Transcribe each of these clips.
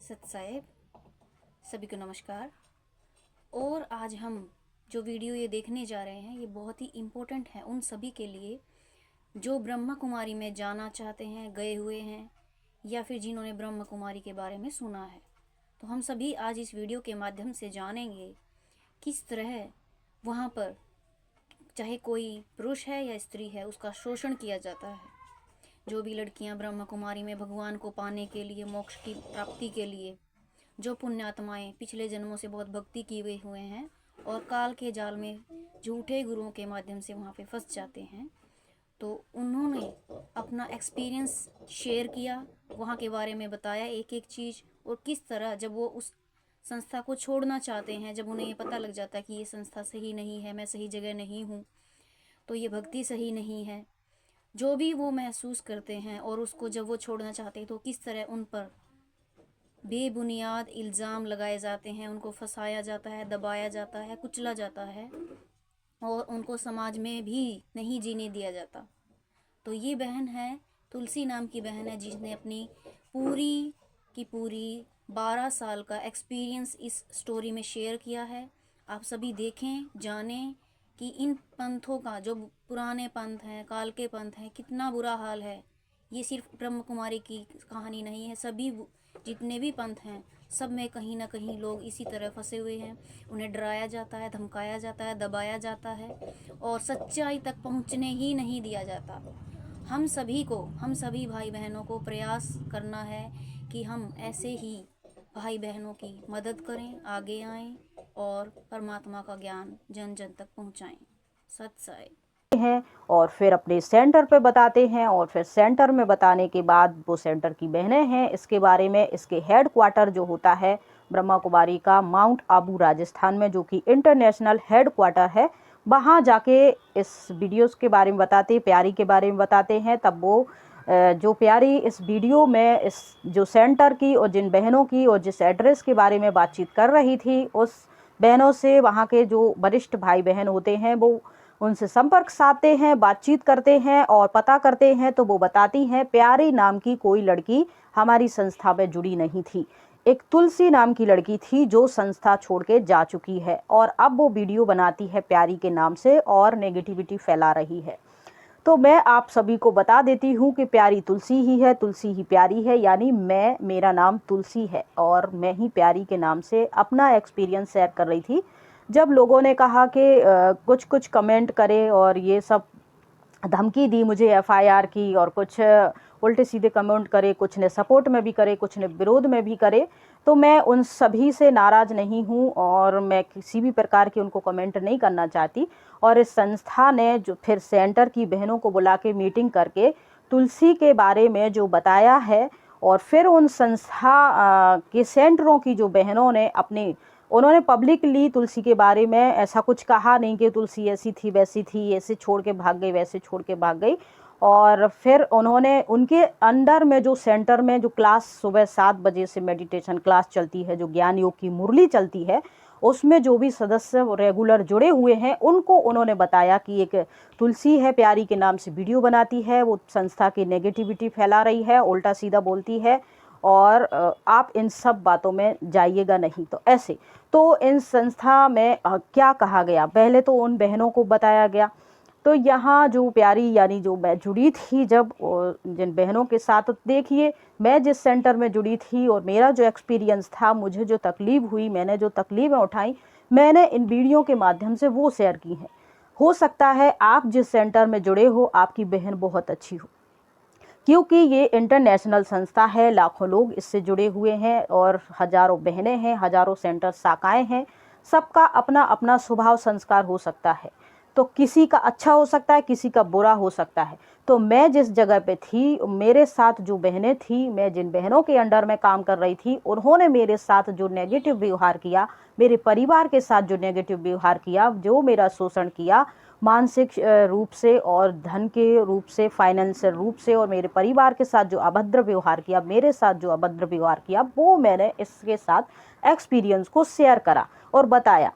सत साहेब, सभी को नमस्कार। और आज हम जो वीडियो ये देखने जा रहे हैं ये बहुत ही इम्पोर्टेंट है उन सभी के लिए जो ब्रह्मा कुमारी में जाना चाहते हैं, गए हुए हैं या फिर जिन्होंने ब्रह्मा कुमारी के बारे में सुना है। तो हम सभी आज इस वीडियो के माध्यम से जानेंगे किस तरह वहाँ पर चाहे कोई पुरुष है या स्त्री है उसका शोषण किया जाता है। जो भी लड़कियां ब्रह्मा कुमारी में भगवान को पाने के लिए, मोक्ष की प्राप्ति के लिए, जो पुण्यात्माएं पिछले जन्मों से बहुत भक्ति किए हुए हैं और काल के जाल में झूठे गुरुओं के माध्यम से वहाँ पे फंस जाते हैं, तो उन्होंने अपना एक्सपीरियंस शेयर किया, वहाँ के बारे में बताया एक एक चीज़। और किस तरह जब वो उस संस्था को छोड़ना चाहते हैं, जब उन्हें ये पता लग जाता है कि ये संस्था सही नहीं है, मैं सही जगह नहीं हूँ, तो ये भक्ति सही नहीं है, जो भी वो महसूस करते हैं और उसको जब वो छोड़ना चाहते हैं तो किस तरह उन पर बेबुनियाद इल्ज़ाम लगाए जाते हैं, उनको फंसाया जाता है, दबाया जाता है, कुचला जाता है और उनको समाज में भी नहीं जीने दिया जाता। तो ये बहन है, तुलसी नाम की बहन है, जिसने अपनी पूरी की पूरी 12 साल का एक्सपीरियंस इस स्टोरी में शेयर किया है। आप सभी देखें, जानें कि इन पंथों का, जो पुराने पंथ हैं, काल के पंथ हैं, कितना बुरा हाल है। ये सिर्फ ब्रह्म कुमारी की कहानी नहीं है, सभी जितने भी पंथ हैं सब में कहीं ना कहीं लोग इसी तरह फंसे हुए हैं। उन्हें डराया जाता है, धमकाया जाता है, दबाया जाता है और सच्चाई तक पहुंचने ही नहीं दिया जाता। हम सभी भाई बहनों को प्रयास करना है कि हम ऐसे ही भाई बहनों की मदद करें, आगे आएं और परमात्मा का ज्ञान जन जन तक पहुंचाएं। सत साई हैं और फिर अपने सेंटर पे बताते हैं और फिर सेंटर में बताने के बाद वो सेंटर की बहनें हैं इसके बारे में, इसके हेड क्वार्टर जो होता है ब्रह्मा कुमारी का माउंट आबू राजस्थान में, जो कि इंटरनेशनल हेड क्वार्टर है, वहाँ जाके इस वीडियोस के बारे में बताते, प्यारी के बारे में बताते हैं। तब वो जो प्यारी इस वीडियो में इस जो सेंटर की और जिन बहनों की और जिस एड्रेस के बारे में बातचीत कर रही थी, उस बहनों से वहाँ के जो वरिष्ठ भाई बहन होते हैं वो उनसे संपर्क साधते हैं, बातचीत करते हैं और पता करते हैं। तो वो बताती हैं प्यारी नाम की कोई लड़की हमारी संस्था में जुड़ी नहीं थी, एक तुलसी नाम की लड़की थी जो संस्था छोड़ के जा चुकी है और अब वो वीडियो बनाती है प्यारी के नाम से और नेगेटिविटी फैला रही है। तो मैं आप सभी को बता देती हूँ कि प्यारी तुलसी ही है, तुलसी ही प्यारी है, यानी मेरा नाम तुलसी है और मैं ही प्यारी के नाम से अपना एक्सपीरियंस शेयर कर रही थी। जब लोगों ने कहा कि कुछ कुछ कमेंट करे और ये सब धमकी दी मुझे एफआईआर की और कुछ उल्टे सीधे कमेंट करे, कुछ ने सपोर्ट में भी करे, कुछ ने विरोध में भी करे, तो मैं उन सभी से नाराज़ नहीं हूँ और मैं किसी भी प्रकार की उनको कमेंट नहीं करना चाहती। और इस संस्था ने जो फिर सेंटर की बहनों को बुला के मीटिंग करके तुलसी के बारे में जो बताया है और फिर उन संस्था के सेंटरों की जो बहनों ने उन्होंने पब्लिकली तुलसी के बारे में ऐसा कुछ कहा नहीं कि तुलसी ऐसी थी, वैसी थी, ऐसे छोड़ के भाग गई, वैसे छोड़ के भाग गई। और फिर उन्होंने उनके अंडर में जो सेंटर में जो क्लास सुबह 7 बजे से मेडिटेशन क्लास चलती है, जो ज्ञान योग की मुरली चलती है, उसमें जो भी सदस्य रेगुलर जुड़े हुए हैं उनको उन्होंने बताया कि एक तुलसी है, प्यारी के नाम से वीडियो बनाती है, वो संस्था की नेगेटिविटी फैला रही है, उल्टा सीधा बोलती है और आप इन सब बातों में जाइएगा नहीं। तो ऐसे तो इन संस्था में क्या कहा गया, पहले तो उन बहनों को बताया गया। तो यहाँ जो प्यारी यानी जो मैं जुड़ी थी जब जिन बहनों के साथ, देखिए मैं जिस सेंटर में जुड़ी थी और मेरा जो एक्सपीरियंस था, मुझे जो तकलीफ़ हुई, मैंने जो तकलीफ़ें उठाई, मैंने इन वीडियो के माध्यम से वो शेयर की हैं। हो सकता है आप जिस सेंटर में जुड़े हो आपकी बहन बहुत अच्छी हो, क्योंकि ये इंटरनेशनल संस्था है, लाखों लोग इससे जुड़े हुए हैं और हज़ारों बहनें हैं, हज़ारों सेंटर शाखाएं हैं, सबका अपना अपना स्वभाव संस्कार हो सकता है। तो किसी का अच्छा हो सकता है, किसी का बुरा हो सकता है। तो मैं जिस जगह पे थी, मेरे साथ जो बहनें थी, मैं जिन बहनों के अंडर में काम कर रही थी, उन्होंने मेरे साथ जो नेगेटिव व्यवहार किया, मेरे परिवार के साथ जो नेगेटिव व्यवहार किया, जो मेरा शोषण किया मानसिक रूप से और धन के रूप से, फाइनेंशियल रूप से, और मेरे परिवार के साथ जो अभद्र व्यवहार किया, मेरे साथ जो अभद्र व्यवहार किया, वो मैंने इसके साथ एक्सपीरियंस को शेयर करा और बताया।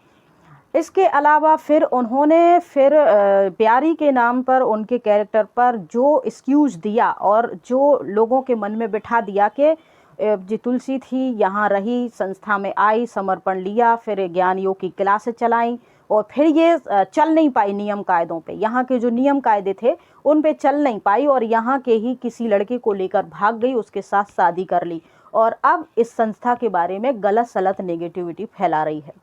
इसके अलावा फिर उन्होंने प्यारी के नाम पर, उनके कैरेक्टर पर जो एक्सक्यूज़ दिया और जो लोगों के मन में बिठा दिया कि जी तुलसी थी, यहाँ रही, संस्था में आई, समर्पण लिया, फिर ज्ञान योग की क्लासेस चलाई और फिर ये चल नहीं पाई नियम कायदों पे। यहाँ के जो नियम कायदे थे उन पे चल नहीं पाई और यहाँ के ही किसी लड़के को लेकर भाग गई, उसके साथ शादी कर ली और अब इस संस्था के बारे में गलत सलत नेगेटिविटी फैला रही है।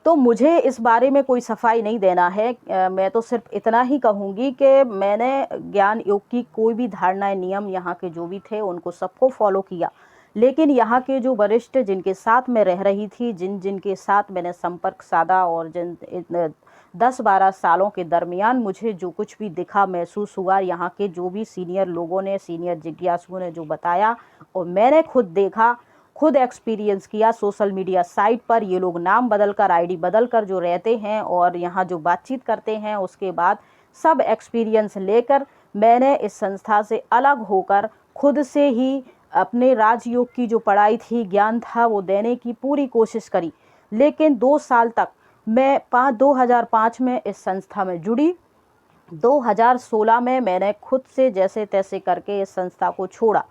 तो मुझे इस बारे में कोई सफाई नहीं देना है। मैं तो सिर्फ इतना ही कहूँगी कि मैंने ज्ञान योग की कोई भी धारणाएं, नियम यहाँ के जो भी थे उनको सबको फॉलो किया, लेकिन यहाँ के जो वरिष्ठ जिनके साथ मैं रह रही थी, जिनके साथ मैंने संपर्क साधा और जिन 10-12 सालों के दरमियान मुझे जो कुछ भी दिखा, महसूस हुआ, यहाँ के जो भी सीनियर लोगों ने, सीनियर जिज्ञासुओं ने जो बताया और मैंने खुद देखा, खुद एक्सपीरियंस किया। सोशल मीडिया साइट पर ये लोग नाम बदलकर, आईडी बदलकर जो रहते हैं और यहाँ जो बातचीत करते हैं, उसके बाद सब एक्सपीरियंस लेकर मैंने इस संस्था से अलग होकर खुद से ही अपने राजयोग की जो पढ़ाई थी, ज्ञान था, वो देने की पूरी कोशिश करी। लेकिन 2 साल तक मैं 2005 में इस संस्था में जुड़ी। 2016 में मैंने खुद से जैसे तैसे करके इस संस्था को छोड़ा।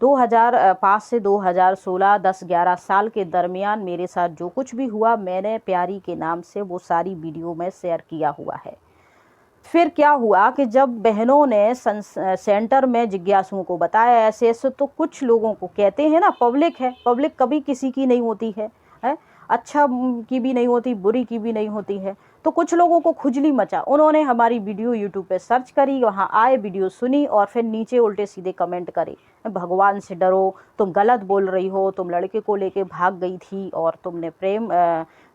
2005 से 2016 10-11 साल के दरमियान मेरे साथ जो कुछ भी हुआ, मैंने प्यारी के नाम से वो सारी वीडियो में शेयर किया हुआ है। फिर क्या हुआ कि जब बहनों ने सेंटर में जिज्ञासुओं को बताया ऐसे ऐसे, तो कुछ लोगों को, कहते हैं ना पब्लिक है, पब्लिक कभी किसी की नहीं होती है, अच्छा की भी नहीं होती, बुरी की भी नहीं होती है। तो कुछ लोगों को खुजली मचा, उन्होंने हमारी वीडियो यूट्यूब पे सर्च करी, वहाँ आए, वीडियो सुनी और फिर नीचे उल्टे सीधे कमेंट करे, भगवान से डरो, तुम गलत बोल रही हो, तुम लड़के को लेके भाग गई थी और तुमने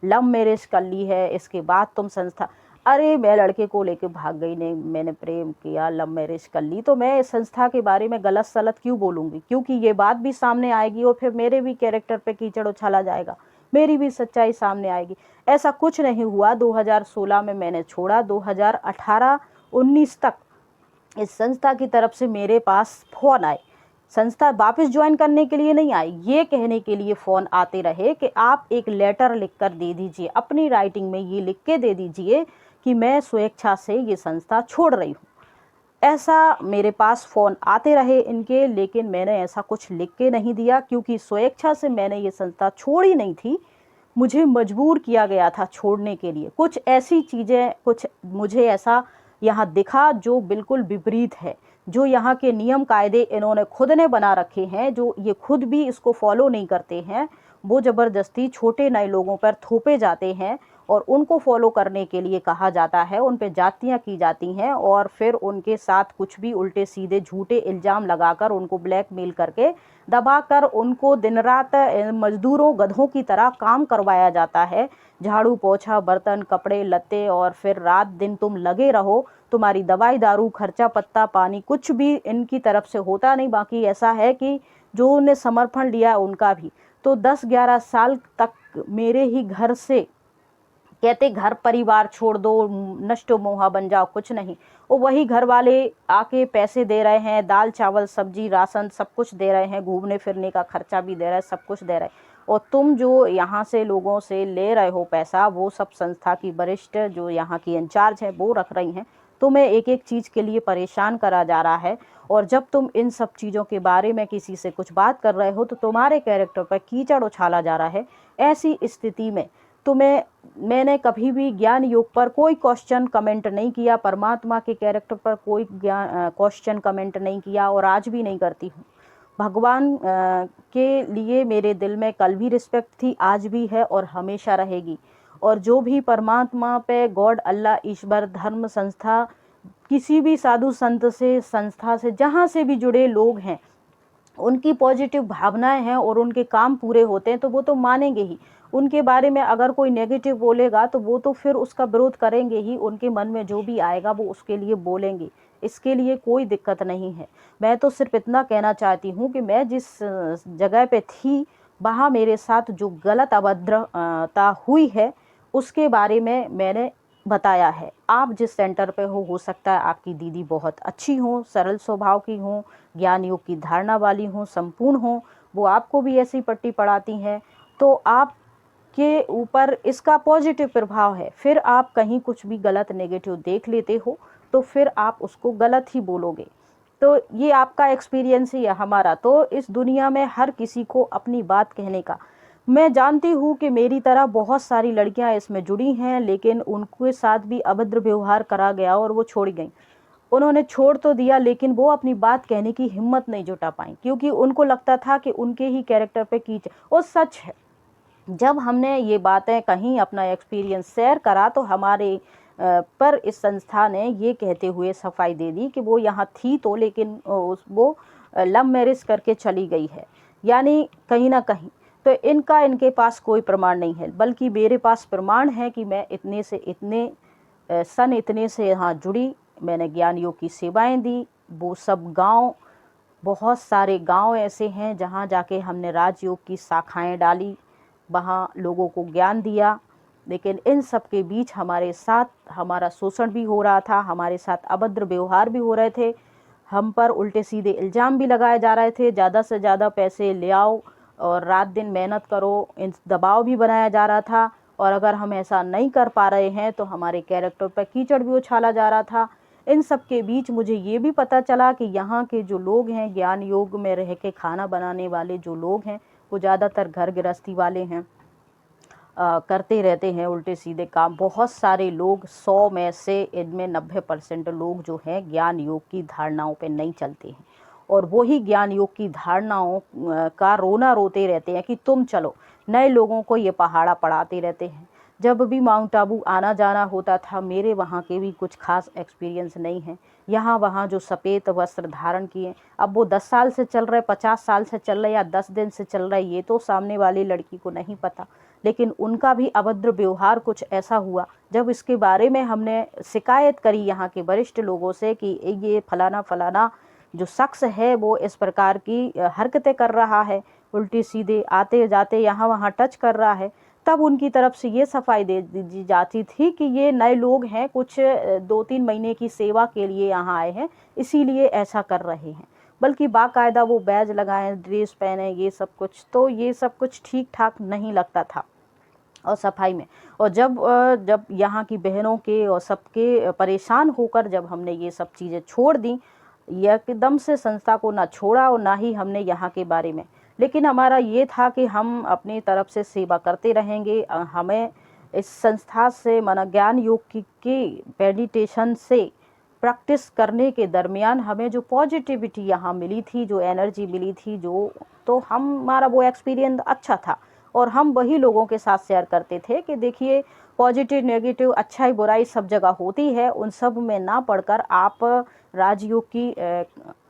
लव मैरिज कर ली है, इसके बाद तुम संस्था। अरे मैं लड़के को लेके भाग गई नहीं, मैंने प्रेम किया, लव मैरिज कर ली, तो मैं इस संस्था के बारे में गलत सलत क्यों बोलूँगी? क्योंकि ये बात भी सामने आएगी और फिर मेरे भी कैरेक्टर पे कीचड़ उछाला जाएगा, मेरी भी सच्चाई सामने आएगी। ऐसा कुछ नहीं हुआ। 2016 में मैंने छोड़ा। 2018-19 तक इस संस्था की तरफ से मेरे पास फ़ोन आए। संस्था वापस ज्वाइन करने के लिए नहीं आई, ये कहने के लिए फ़ोन आते रहे कि आप एक लेटर लिख कर दे दीजिए, अपनी राइटिंग में ये लिख के दे दीजिए कि मैं स्वेच्छा से ये संस्था छोड़ रही हूँ। ऐसा मेरे पास फ़ोन आते रहे इनके, लेकिन मैंने ऐसा कुछ लिख के नहीं दिया, क्योंकि स्वेच्छा से मैंने ये संस्था छोड़ी नहीं थी, मुझे मजबूर किया गया था छोड़ने के लिए। कुछ ऐसी चीज़ें, कुछ मुझे ऐसा यहाँ दिखा जो बिल्कुल विपरीत है, जो यहाँ के नियम कायदे इन्होंने खुद ने बना रखे हैं, जो ये खुद भी इसको फॉलो नहीं करते हैं, वो ज़बरदस्ती छोटे नए लोगों पर थोपे जाते हैं और उनको फॉलो करने के लिए कहा जाता है, उन पे जातियाँ की जाती हैं और फिर उनके साथ कुछ भी उल्टे सीधे झूठे इल्ज़ाम लगाकर उनको ब्लैकमेल करके दबाकर उनको दिन रात मजदूरों, गधों की तरह काम करवाया जाता है। झाड़ू पोछा, बर्तन, कपड़े लत्ते और फिर रात दिन तुम लगे रहो, तुम्हारी दवाई दारू, खर्चा पत्ता पानी कुछ भी इनकी तरफ से होता नहीं। बाकी ऐसा है कि जो उन्हें समर्पण लिया उनका भी। तो 10-11 साल तक मेरे ही घर से कहते घर परिवार छोड़ दो, नष्टो मोहा बन जाओ, कुछ नहीं, वो वही घर वाले आके पैसे दे रहे हैं, दाल चावल सब्जी राशन सब कुछ दे रहे हैं, घूमने फिरने का खर्चा भी दे रहे हैं, सब कुछ दे रहे हैं। और तुम जो यहाँ से लोगों से ले रहे हो पैसा, वो सब संस्था की वरिष्ठ जो यहाँ की इंचार्ज है वो रख रही हैं। तुम्हें एक एक चीज़ के लिए परेशान करा जा रहा है और जब तुम इन सब चीज़ों के बारे में किसी से कुछ बात कर रहे हो तो तुम्हारे कैरेक्टर पर कीचड़ उछाला जा रहा है। ऐसी स्थिति में मैंने कभी भी ज्ञान योग पर कोई क्वेश्चन कमेंट नहीं किया, परमात्मा के कैरेक्टर पर कोई क्वेश्चन कमेंट नहीं किया और आज भी नहीं करती हूँ। भगवान के लिए मेरे दिल में कल भी रिस्पेक्ट थी, आज भी है और हमेशा रहेगी। और जो भी परमात्मा पे, गॉड, अल्लाह, ईश्वर, धर्म, संस्था, किसी भी साधु संत से, संस्था से, जहाँ से भी जुड़े लोग हैं, उनकी पॉजिटिव भावनाएं हैं और उनके काम पूरे होते हैं तो वो तो मानेंगे ही। उनके बारे में अगर कोई नेगेटिव बोलेगा तो वो तो फिर उसका विरोध करेंगे ही, उनके मन में जो भी आएगा वो उसके लिए बोलेंगे, इसके लिए कोई दिक्कत नहीं है। मैं तो सिर्फ इतना कहना चाहती हूँ कि मैं जिस जगह पे थी वहाँ मेरे साथ जो गलत अभद्रता हुई है उसके बारे में मैंने बताया है। आप जिस सेंटर पे हो सकता है आपकी दीदी बहुत अच्छी हो, सरल स्वभाव की हो, ज्ञान योग की धारणा वाली हो, संपूर्ण हो, वो आपको भी ऐसी पट्टी पढ़ाती हैं, तो आप के ऊपर इसका पॉजिटिव प्रभाव है। फिर आप कहीं कुछ भी गलत नेगेटिव देख लेते हो तो फिर आप उसको गलत ही बोलोगे। तो ये आपका एक्सपीरियंस ही है, हमारा तो इस दुनिया में हर किसी को अपनी बात कहने का। मैं जानती हूँ कि मेरी तरह बहुत सारी लड़कियां इसमें जुड़ी हैं, लेकिन उनके साथ भी अभद्र व्यवहार करा गया और वो छोड़ गई। उन्होंने छोड़ तो दिया, लेकिन वो अपनी बात कहने की हिम्मत नहीं जुटा पाई, क्योंकि उनको लगता था कि उनके ही कैरेक्टर पे कीचड़। और सच है, जब हमने ये बातें कहीं, अपना एक्सपीरियंस शेयर करा, तो हमारे पर इस संस्था ने ये कहते हुए सफाई दे दी कि वो यहाँ थी तो, लेकिन वो लव मैरिज करके चली गई है। यानी कहीं ना कहीं तो इनके पास कोई प्रमाण नहीं है, बल्कि मेरे पास प्रमाण है कि मैं इतने से इतने सन इतने से यहाँ जुड़ी, मैंने ज्ञान योग की सेवाएं दी। वो सब गांव, बहुत सारे गांव ऐसे हैं जहाँ जाके हमने राजयोग की शाखाएं डाली, वहाँ लोगों को ज्ञान दिया। लेकिन इन सब के बीच हमारे साथ हमारा शोषण भी हो रहा था, हमारे साथ अभद्र व्यवहार भी हो रहे थे, हम पर उल्टे सीधे इल्ज़ाम भी लगाए जा रहे थे, ज़्यादा से ज़्यादा पैसे ले आओ और रात दिन मेहनत करो, इन दबाव भी बनाया जा रहा था। और अगर हम ऐसा नहीं कर पा रहे हैं तो हमारे कैरेक्टर पर कीचड़ भी उछाला जा रहा था। इन सब के बीच मुझे ये भी पता चला कि यहाँ के जो लोग हैं, ज्ञान योग में रह के खाना बनाने वाले जो लोग हैं, वो ज़्यादातर घर गृहस्थी वाले हैं, करते रहते हैं उल्टे सीधे काम। बहुत सारे लोग, 100 में से इनमें 90% लोग जो हैं ज्ञान योग की धारणाओं पे नहीं चलते हैं, और वही ज्ञान योग की धारणाओं का रोना रोते रहते हैं कि तुम चलो। नए लोगों को ये पहाड़ा पढ़ाते रहते हैं। जब भी माउंट आबू आना जाना होता था, मेरे वहाँ के भी कुछ खास एक्सपीरियंस नहीं है। यहाँ वहाँ जो सफ़ेद वस्त्र धारण किए, अब वो 10 साल से चल रहे, 50 साल से चल रहे या 10 दिन से चल रहा है, ये तो सामने वाली लड़की को नहीं पता। लेकिन उनका भी अभद्र व्यवहार कुछ ऐसा हुआ, जब इसके बारे में हमने शिकायत करी यहाँ के वरिष्ठ लोगों से कि ये फलाना फलाना जो शख्स है वो इस प्रकार की हरकतें कर रहा है, उल्टी सीधे आते जाते यहाँ वहाँ टच कर रहा है, तब उनकी तरफ से ये सफाई दे दी जाती थी कि ये नए लोग हैं, कुछ 2-3 महीने की सेवा के लिए यहाँ आए हैं, इसीलिए ऐसा कर रहे हैं। बल्कि बाकायदा वो बैज लगाएं, ड्रेस पहने, ये सब कुछ, तो ये सब कुछ ठीक ठाक नहीं लगता था। और सफाई में, और जब यहाँ की बहनों के और सबके परेशान होकर जब हमने ये सब चीज़ें छोड़ दी, एकदम से संस्था को ना छोड़ा और ना ही हमने यहाँ के बारे में, लेकिन हमारा ये था कि हम अपनी तरफ से सेवा करते रहेंगे। हमें इस संस्था से ज्ञान योग की मेडिटेशन से प्रैक्टिस करने के दरमियान हमें जो पॉजिटिविटी यहाँ मिली थी, जो एनर्जी मिली थी, तो हमारा वो एक्सपीरियंस अच्छा था। और हम वही लोगों के साथ शेयर करते थे कि देखिए, पॉजिटिव नेगेटिव, अच्छाई बुराई सब जगह होती है, उन सब में ना पढ़कर आप राजयोग की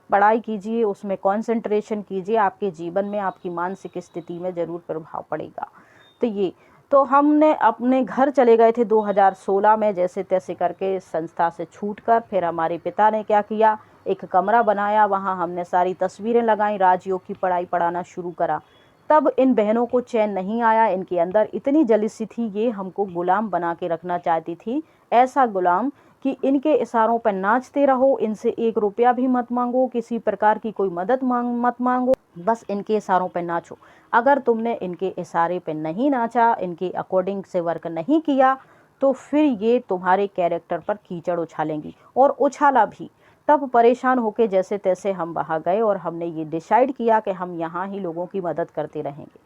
पढ़ाई कीजिए, उसमें कंसंट्रेशन कीजिए, आपके जीवन में, आपकी मानसिक स्थिति में ज़रूर प्रभाव पड़ेगा। तो हमने अपने घर चले गए थे 2016 में, जैसे तैसे करके संस्था से छूटकर। फिर हमारे पिता ने क्या किया, एक कमरा बनाया, वहाँ हमने सारी तस्वीरें लगाई, राजयोग की पढ़ाई पढ़ाना शुरू करा। तब इन बहनों को चैन नहीं आया, इनके अंदर इतनी जलिसी थी, ये हमको गुलाम बना के रखना चाहती थी। ऐसा गुलाम कि इनके इशारों पर नाचते रहो, इनसे 1 रुपया भी मत मांगो, किसी प्रकार की कोई मदद मत मांगो, बस इनके इशारों पर नाचो। अगर तुमने इनके इशारे पे नहीं नाचा, इनके अकॉर्डिंग से वर्क नहीं किया, तो फिर ये तुम्हारे कैरेक्टर पर कीचड़ उछालेंगी। और उछाला भी। तब परेशान होके जैसे तैसे हम वहाँ गए और हमने ये डिसाइड किया कि हम यहाँ ही लोगों की मदद करते रहेंगे।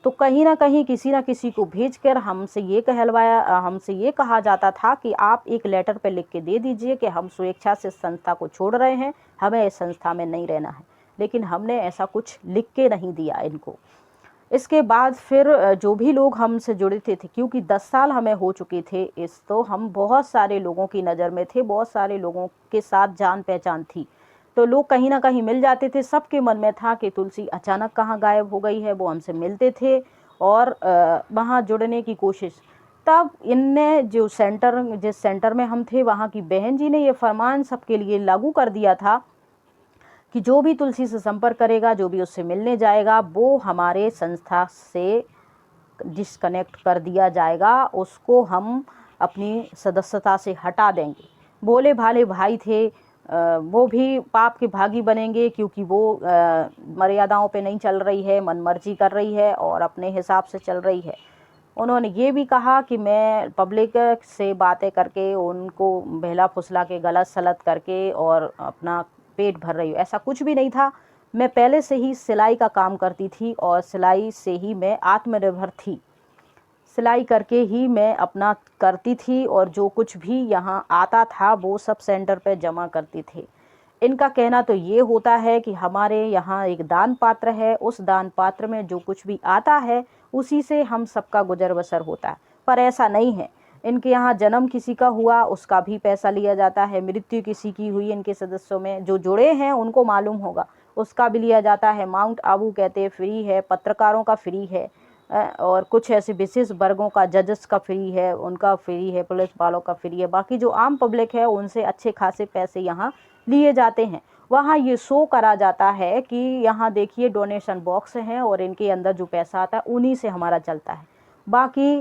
तो कहीं ना कहीं किसी ना किसी को भेजकर हमसे ये कहा जाता था कि आप एक लेटर पे लिख के दे दीजिए कि हम स्वेच्छा से संस्था को छोड़ रहे हैं, हमें इस संस्था में नहीं रहना है। लेकिन हमने ऐसा कुछ लिख के नहीं दिया इनको। इसके बाद फिर जो भी लोग हमसे जुड़े थे, क्योंकि 10 साल हमें हो चुके थे तो हम बहुत सारे लोगों की नज़र में थे, बहुत सारे लोगों के साथ जान पहचान थी, तो लोग कहीं ना कहीं मिल जाते थे। सबके मन में था कि तुलसी अचानक कहाँ गायब हो गई है। वो हमसे मिलते थे और वहाँ जुड़ने की कोशिश। तब इनने जिस सेंटर में हम थे, वहाँ की बहन जी ने ये फरमान सबके लिए लागू कर दिया था कि जो भी तुलसी से संपर्क करेगा, जो भी उससे मिलने जाएगा, वो हमारे संस्था से डिस्कनेक्ट कर दिया जाएगा, उसको हम अपनी सदस्यता से हटा देंगे। भोले भाले भाई थे, वो भी पाप के भागी बनेंगे, क्योंकि वो मर्यादाओं पे नहीं चल रही है, मनमर्जी कर रही है और अपने हिसाब से चल रही है। उन्होंने ये भी कहा कि मैं पब्लिक से बातें करके, उनको बहला फुसला के, गलत सलत करके और अपना पेट भर रही हूँ, ऐसा कुछ भी नहीं था। मैं पहले से ही सिलाई का काम करती थी और सिलाई से ही मैं आत्मनिर्भर थी। सिलाई करके ही मैं अपना करती थी और जो कुछ भी यहाँ आता था वो सब सेंटर पे जमा करती थी। इनका कहना तो ये होता है कि हमारे यहाँ एक दान पात्र है, उस दान पात्र में जो कुछ भी आता है उसी से हम सबका गुजर बसर होता है, पर ऐसा नहीं है। इनके यहाँ जन्म किसी का हुआ उसका भी पैसा लिया जाता है, मृत्यु किसी की हुई इनके सदस्यों में जो जुड़े हैं उनको मालूम होगा, उसका भी लिया जाता है। माउंट आबू कहते हैं फ्री है, पत्रकारों का फ्री है, और कुछ ऐसे विशेष वर्गों का, जजेस का फ्री है, उनका फ्री है, पुलिस वालों का फ्री है। बाकी जो आम पब्लिक है उनसे अच्छे खासे पैसे यहाँ लिए जाते हैं। वहाँ ये शो करा जाता है कि यहाँ देखिए डोनेशन बॉक्स हैं और इनके अंदर जो पैसा आता है उन्हीं से हमारा चलता है। बाकी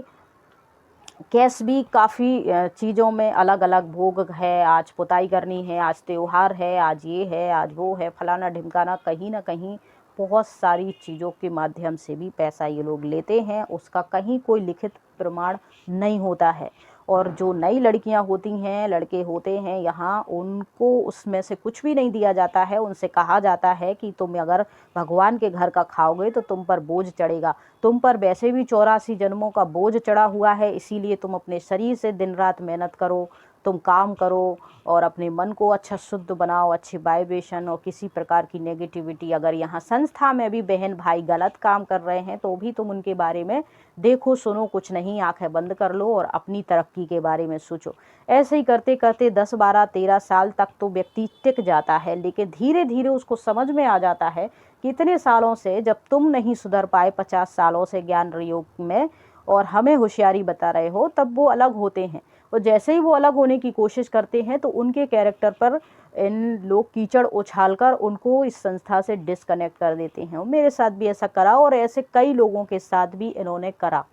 कैश भी काफ़ी चीज़ों में अलग अलग भोग है, आज पुताई करनी है, आज त्यौहार है, आज ये है, आज वो है, फलाना ढिमकाना, कहीं ना कहीं बहुत सारी चीज़ों के माध्यम से भी पैसा ये लोग लेते हैं, उसका कहीं कोई लिखित प्रमाण नहीं होता है। और जो नई लड़कियां होती हैं, लड़के होते हैं यहाँ, उनको उसमें से कुछ भी नहीं दिया जाता है। उनसे कहा जाता है कि तुम अगर भगवान के घर का खाओगे तो तुम पर बोझ चढ़ेगा, तुम पर वैसे भी 84 जन्मों का बोझ चढ़ा हुआ है, इसीलिए तुम अपने शरीर से दिन रात मेहनत करो, तुम काम करो और अपने मन को अच्छा शुद्ध बनाओ, अच्छी वाइब्रेशन और किसी प्रकार की नेगेटिविटी। अगर यहाँ संस्था में भी बहन भाई गलत काम कर रहे हैं तो भी तुम उनके बारे में देखो सुनो कुछ नहीं, आंखें बंद कर लो और अपनी तरक्की के बारे में सोचो। ऐसे ही करते करते 10, 12, 13 साल तक तो व्यक्ति टिक जाता है, लेकिन धीरे धीरे उसको समझ में आ जाता है कि इतने सालों से जब तुम नहीं सुधर पाए, 50 सालों से ज्ञान योग में और हमें होशियारी बता रहे हो, तब वो अलग होते हैं। और जैसे ही वो अलग होने की कोशिश करते हैं तो उनके कैरेक्टर पर इन लोग कीचड़ उछालकर उनको इस संस्था से डिस्कनेक्ट कर देते हैं। और मेरे साथ भी ऐसा करा और ऐसे कई लोगों के साथ भी इन्होंने करा,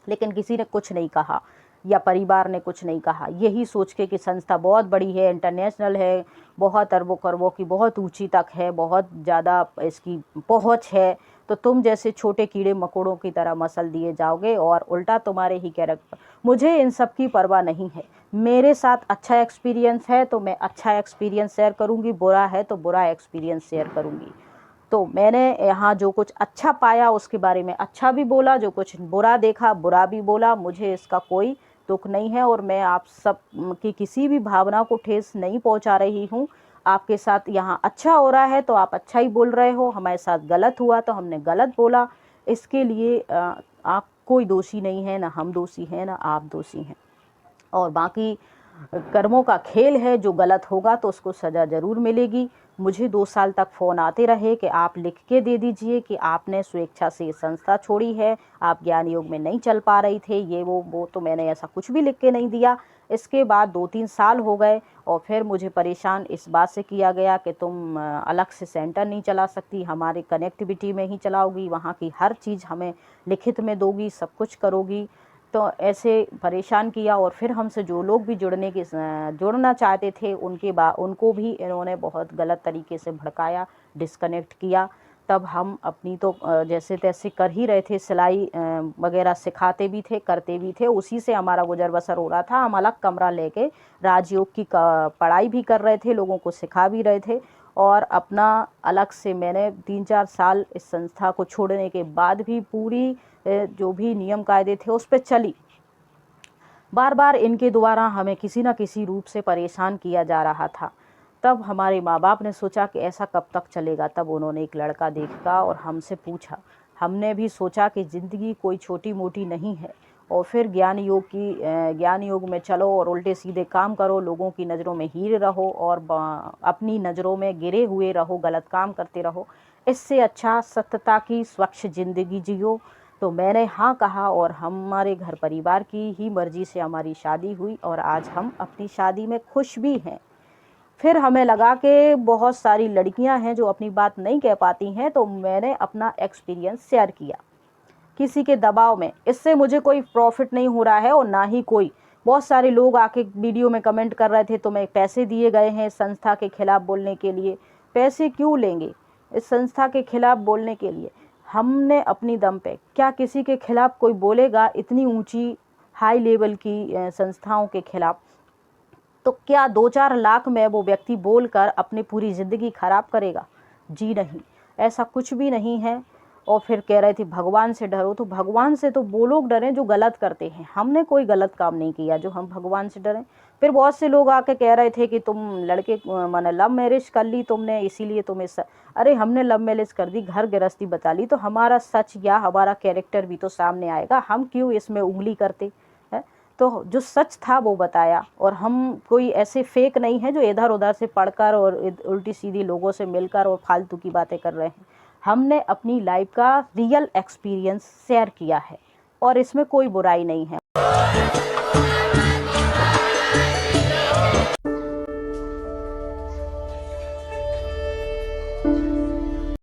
लेकिन किसी ने कुछ नहीं कहा या परिवार ने कुछ नहीं कहा, यही सोच के कि संस्था बहुत बड़ी है, इंटरनेशनल है, बहुत अरबों खरबों की, बहुत ऊंची तक है, बहुत ज़्यादा इसकी पहुंच है, तो तुम जैसे छोटे कीड़े मकोड़ों की तरह मसल दिए जाओगे और उल्टा तुम्हारे ही कैरेक्टर। मुझे इन सब की परवाह नहीं है। मेरे साथ अच्छा एक्सपीरियंस है तो मैं अच्छा एक्सपीरियंस शेयर करूँगी, बुरा है तो बुरा एक्सपीरियंस शेयर करूँगी। तो मैंने यहाँ जो कुछ अच्छा पाया उसके बारे में अच्छा भी बोला, जो कुछ बुरा देखा बुरा भी बोला। मुझे इसका कोई दुख नहीं है और मैं आप सब की किसी भी भावना को ठेस नहीं पहुँचा रही हूँ। आपके साथ यहाँ अच्छा हो रहा है तो आप अच्छा ही बोल रहे हो, हमारे साथ गलत हुआ तो हमने गलत बोला। इसके लिए आप कोई दोषी नहीं है, ना हम दोषी हैं ना आप दोषी हैं। और बाकी कर्मों का खेल है, जो गलत होगा तो उसको सज़ा ज़रूर मिलेगी। मुझे 2 साल तक फ़ोन आते रहे कि आप लिख के दे दीजिए कि आपने स्वेच्छा से संस्था छोड़ी है, आप ज्ञान योग में नहीं चल पा रही थे, ये वो। तो मैंने ऐसा कुछ भी लिख के नहीं दिया। इसके बाद 2-3 साल हो गए और फिर मुझे परेशान इस बात से किया गया कि तुम अलग से सेंटर नहीं चला सकती, हमारे कनेक्टिविटी में ही चलाओगी, वहाँ की हर चीज़ हमें लिखित में दोगी, सब कुछ करोगी। तो ऐसे परेशान किया और फिर हमसे जो लोग भी जुड़ना चाहते थे उनको भी इन्होंने बहुत गलत तरीके से भड़काया, डिस्कनेक्ट किया। तब हम अपनी तो जैसे तैसे कर ही रहे थे, सिलाई वगैरह सिखाते भी थे, करते भी थे, उसी से हमारा गुजर बसर हो रहा था। हम अलग कमरा लेके राजयोग की पढ़ाई भी कर रहे थे, लोगों को सिखा भी रहे थे और अपना अलग से मैंने 3-4 साल इस संस्था को छोड़ने के बाद भी पूरी जो भी नियम कायदे थे उस पर चली। बार बार इनके द्वारा हमें किसी न किसी रूप से परेशान किया जा रहा था। तब हमारे माँ बाप ने सोचा कि ऐसा कब तक चलेगा। तब उन्होंने एक लड़का देखा और हमसे पूछा। हमने भी सोचा कि ज़िंदगी कोई छोटी मोटी नहीं है और फिर ज्ञान योग में चलो और उल्टे सीधे काम करो, लोगों की नज़रों में हीरे रहो और अपनी नज़रों में गिरे हुए रहो, गलत काम करते रहो। इससे अच्छा सत्यता की स्वच्छ ज़िंदगी जियो। तो मैंने हाँ कहा और हमारे घर परिवार की ही मर्ज़ी से हमारी शादी हुई और आज हम अपनी शादी में खुश भी हैं। फिर हमें लगा कि बहुत सारी लड़कियां हैं जो अपनी बात नहीं कह पाती हैं, तो मैंने अपना एक्सपीरियंस शेयर किया किसी के दबाव में। इससे मुझे कोई प्रॉफिट नहीं हो रहा है और ना ही कोई। बहुत सारे लोग आके वीडियो में कमेंट कर रहे थे तुम्हें पैसे दिए गए हैं संस्था के खिलाफ बोलने के लिए। पैसे क्यों लेंगे इस संस्था के खिलाफ बोलने के लिए? हमने अपनी दम पे, क्या किसी के खिलाफ कोई बोलेगा इतनी ऊंची हाई लेवल की संस्थाओं के खिलाफ? तो क्या 2-4 लाख में वो व्यक्ति बोलकर अपनी पूरी ज़िंदगी खराब करेगा? जी नहीं, ऐसा कुछ भी नहीं है। और फिर कह रहे थे भगवान से डरो, तो भगवान से तो वो लोग डरें जो गलत करते हैं। हमने कोई गलत काम नहीं किया जो हम भगवान से डरें। फिर बहुत से लोग आके कह रहे थे कि तुम लड़के माने लव मैरिज कर ली तुमने, इसीलिए तुम्हें अरे हमने लव मैरिज कर दी, घर गृहस्थी बचा ली, तो हमारा सच या हमारा कैरेक्टर भी तो सामने आएगा। हम क्यों इसमें उंगली करते हैं? तो जो सच था वो बताया। और हम कोई ऐसे फेक नहीं है जो इधर उधर से पढ़कर और उल्टी सीधी लोगों से मिलकर और फालतू की बातें कर रहे हैं। हमने अपनी लाइफ का रियल एक्सपीरियंस शेयर किया है और इसमें कोई बुराई नहीं है।